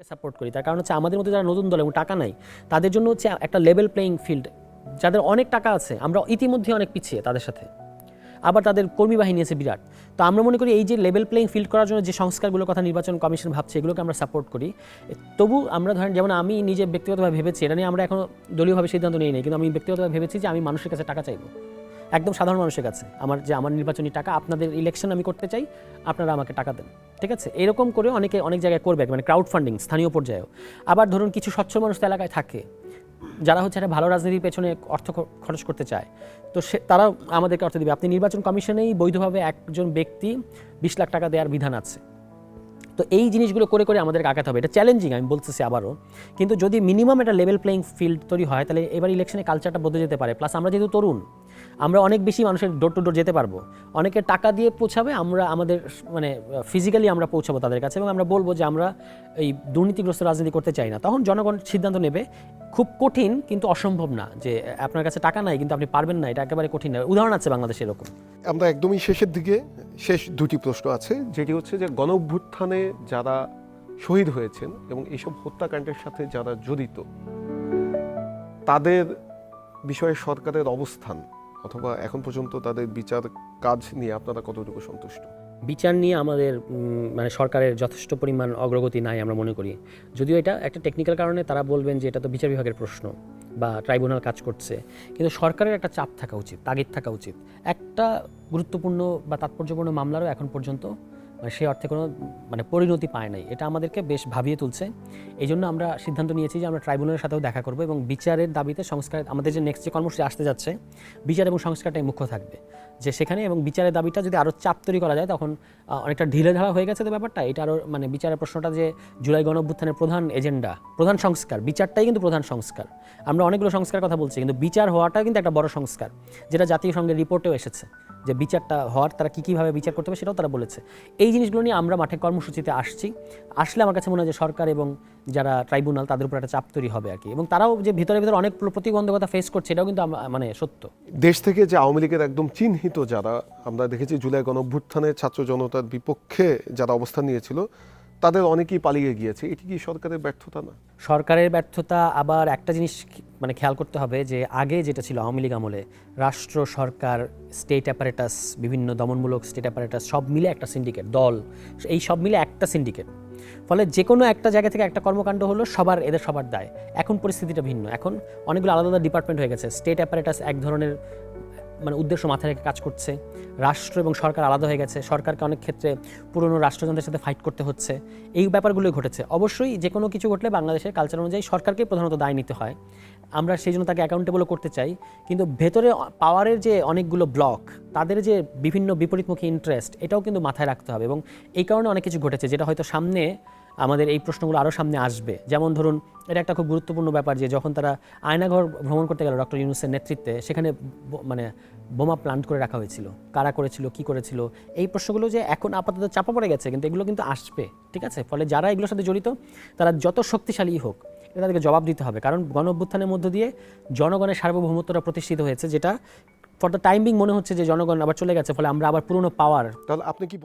Support করি। তার কারণ হচ্ছে আমাদের মধ্যে যারা নতুন দল এবং টাকা নাই তাদের জন্য হচ্ছে একটা লেভেল প্লেইং ফিল্ড। যাদের অনেক টাকা আছে আমরা ইতিমধ্যে অনেক পিছিয়ে তাদের সাথে, আবার তাদের কর্মী বাহিনী আছে বিরাট। তো আমরা মনে করি এই যে লেভেল প্লেইং ফিল্ড করার জন্য যে সংস্কারগুলোর কথা নির্বাচন কমিশন ভাবছে এগুলোকে আমরা সাপোর্ট করি। তবু আমরা ধরেন যেমন আমি নিজে ব্যক্তিগতভাবে ভেবেছি, এটা নিয়ে আমরা এখনো দলীয়ভাবে সিদ্ধান্ত নিই নাই, কিন্তু আমি ব্যক্তিগতভাবে ভেবেছি যে আমি মানুষের কাছে টাকা চাইবো, একদম সাধারণ মানুষের কাছে। আমার নির্বাচনী টাকা, আপনাদের ইলেকশন আমি করতে চাই, আপনারা আমাকে টাকা দেন, ঠিক আছে? এরকম করে অনেক জায়গায় করবে, মানে ক্রাউড ফান্ডিং স্থানীয় পর্যায়েও। আবার ধরুন কিছু সচ্ছল মানুষ তো এলাকায় থাকে যারা হচ্ছে একটা ভালো রাজনীতির পেছনে অর্থ খরচ করতে চায়, তো তারা আমাদেরকে অর্থ দেবে। আপনি নির্বাচন কমিশনেই বৈধভাবে একজন ব্যক্তি 20 লাখ টাকা দেওয়ার বিধান আছে। তো এই জিনিসগুলো করে করে আমাদেরকে আগাতে হবে। এটা চ্যালেঞ্জিং, আমি বলতেছি আবারও, কিন্তু যদি মিনিমাম একটা লেভেল প্লেইং ফিল্ড তৈরি হয় তাহলে এবার ইলেকশনে কালচারটা বদলে যেতে পারে। প্লাস আমরা যেহেতু তরুণ, আমরা অনেক বেশি মানুষের ডোর টু ডোর যেতে পারবো, অনেকে টাকা দিয়ে পৌঁছাবে, আমরা আমাদের মানে ফিজিক্যালি আমরা পৌঁছাবো তাদের কাছে, এবং আমরা বলবো যে আমরা এই দুর্নীতিগ্রস্ত রাজনীতি করতে চাই না। তখন জনগণ সিদ্ধান্ত নেবে। খুব কঠিন কিন্তু অসম্ভব না যে আপনার কাছে টাকা নাই কিন্তু আপনি পারবেন না, এটা একেবারে কঠিন না। উদাহরণ আছে বাংলাদেশে এরকম। আমরা একদমই শেষের দিকে, শেষ দুটি প্রশ্ন আছে, যেটি হচ্ছে যে গণ অভ্যুত্থানে যারা শহীদ হয়েছেন এবং এইসব হত্যাকাণ্ডের সাথে যারা জড়িত তাদের বিষয়ে সরকারের অবস্থান অথবা এখন পর্যন্ত তাদের বিচার কাজ নিয়ে আপনারা কতটুকু সন্তুষ্ট? বিচার নিয়ে আমাদের মানে সরকারের যথেষ্ট পরিমাণ অগ্রগতি নাই আমরা মনে করি। যদিও এটা একটা টেকনিক্যাল কারণে তারা বলবেন যে এটা তো বিচার বিভাগের প্রশ্ন বা ট্রাইব্যুনাল কাজ করছে, কিন্তু সরকারের একটা চাপ থাকা উচিত, তাগিদ থাকা উচিত। একটা গুরুত্বপূর্ণ বা তাৎপর্যপূর্ণ মামলারও এখন পর্যন্ত সে অর্থে কোনো পরিণতি পায় নাই। এটা আমাদেরকে বেশ ভাবিয়ে তুলছে। এই জন্য আমরা সিদ্ধান্ত নিয়েছি যে আমরা ট্রাইব্যুনালের সাথেও দেখা করব এবং বিচারের দাবিতে সংস্কার, আমাদের যে নেক্সট যে কর্মসূচি আসতে যাচ্ছে বিচার এবং সংস্কারটাই মুখ্য থাকবে, যে সেখানে এবং বিচারের দাবিটা যদি আরও চাপ তৈরি করা যায় তখন অনেকটা ঢিলে ঢালা হয়ে গেছে তো ব্যাপারটা। এটা আরও বিচারের প্রশ্নটা যে জুলাই গণ অভ্যুত্থানের প্রধান এজেন্ডা, প্রধান সংস্কার, বিচারটাই কিন্তু প্রধান সংস্কার। আমরা অনেকগুলো সংস্কার কথা বলছি, কিন্তু বিচার হওয়াটাও কিন্তু একটা বড় সংস্কার, যেটা জাতীয় সংঘের রিপোর্টেও এসেছে যে বিচারটা হওয়ার তারা কীভাবে বিচার করতে হবে সেটাও তারা বলেছে। এই জিনিসগুলো নিয়ে আমরা মাঠে কর্মসূচিতে আসলে আমার কাছে মনে হয় যে সরকার এবং যারা ট্রাইব্যুনাল তাদের উপর একটা চাপ তৈরি হবে আর কি। এবং তারাও যে ভিতরে অনেক প্রতিবন্ধকতা ফেস করছে এটাও কিন্তু সত্য। দেশ থেকে যে আওয়ামী লীগের একদম চিহ্নিত যারা, আমরা দেখেছি জুলাই গণ অভ্যুত্থানে ছাত্র জনতার বিপক্ষে যারা অবস্থান নিয়েছিল তাদের অনেকেই পালিয়ে গিয়েছে। এটি কি সরকারের ব্যর্থতা না? সরকারের ব্যর্থতা। আবার একটা জিনিস খেয়াল করতে হবে যে আগে যেটা ছিল আওয়ামী লীগ আমলে, রাষ্ট্র, সরকার, স্টেট অ্যাপারেটাস, বিভিন্ন দমনমূলক স্টেট অ্যাপারেটাস সব মিলে একটা সিন্ডিকেট দল, এই সব মিলে একটা সিন্ডিকেট। ফলে যে কোনো একটা জায়গা থেকে একটা কর্মকাণ্ড হলো এদের সবার দায়। এখন পরিস্থিতিটা ভিন্ন, এখন অনেকগুলো আলাদা আলাদা ডিপার্টমেন্ট হয়ে গেছে। স্টেট অ্যাপারেটাস এক ধরনের উদ্দেশ্য মাথায় রেখে কাজ করছে, রাষ্ট্র এবং সরকার আলাদা হয়ে গেছে, সরকারকে অনেক ক্ষেত্রে পুরনো রাষ্ট্রযন্ত্রের সাথে ফাইট করতে হচ্ছে। এই ব্যাপারগুলোই ঘটেছে। অবশ্যই যে কোনো কিছু ঘটলে বাংলাদেশের কালচার অনুযায়ী সরকারকে প্রধানত দায় নিতে হয়, আমরা সেই জন্য তাকে অ্যাকাউন্টেবলও করতে চাই। কিন্তু ভেতরে পাওয়ারের যে অনেকগুলো ব্লক, তাদের যে বিভিন্ন বিপরীতমুখী ইন্টারেস্ট, এটাও কিন্তু মাথায় রাখতে হবে। এবং এই কারণে অনেক কিছু ঘটেছে যেটা হয়তো সামনে আমাদের এই প্রশ্নগুলো আরও সামনে আসবে। যেমন ধরুন, এটা একটা খুব গুরুত্বপূর্ণ ব্যাপার যে যখন তারা আয়নাঘর ভ্রমণ করতে গেল ডক্টর ইউনূসের নেতৃত্বে, সেখানে বোমা প্লান্ট করে রাখা হয়েছিল, কারা করেছিল, কি করেছিল, এই প্রশ্নগুলো যে এখন আপাতত চাপা পড়ে গেছে, কিন্তু এগুলো কিন্তু আসবে, ঠিক আছে? ফলে যারা এগুলোর সাথে জড়িত তারা যত শক্তিশালী হোক এটা তাদেরকে জবাব দিতে হবে। কারণ গণ অভ্যুত্থানের মধ্য দিয়ে জনগণের সার্বভৌমত্বটা প্রতিষ্ঠিত হয়েছে, যেটা ফর দ্য টাইম বিং মনে হচ্ছে যে জনগণ আবার চলে গেছে, ফলে আমরা আবার পুরনো পাওয়ার। তাহলে আপনি কি